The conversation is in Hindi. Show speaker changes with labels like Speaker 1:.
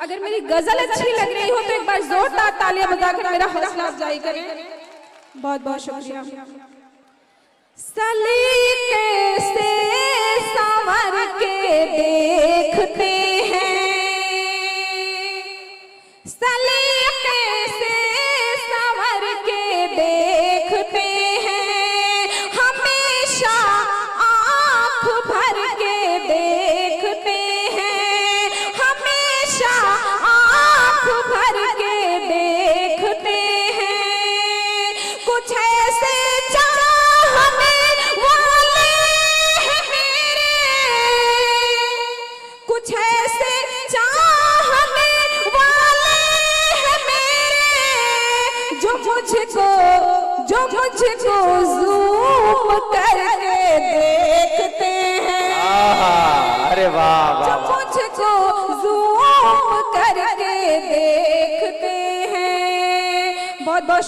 Speaker 1: अगर मेरी गजल अच्छी लग रही हो तो एक बार जोरदार तालियां बजाकर मेरा हौसला अफजाई करें। बहुत बहुत शुक्रिया। सलीके से संवर के देखते हैं, सलीके से संवर के देखते हैं, हमेशा आँख भर के देखते हैं, हमेशा आँख भर के देखते हैं। कुछ ऐसे चाहने वाले हैं मेरे, कुछ ऐसे चाहने वाले हैं मेरे, जो मुझको ज़ूम करके देखते हैं।
Speaker 2: अरे वाह,
Speaker 1: जो मुझको ज़ूम करके देखते हैं। बहुत बहुत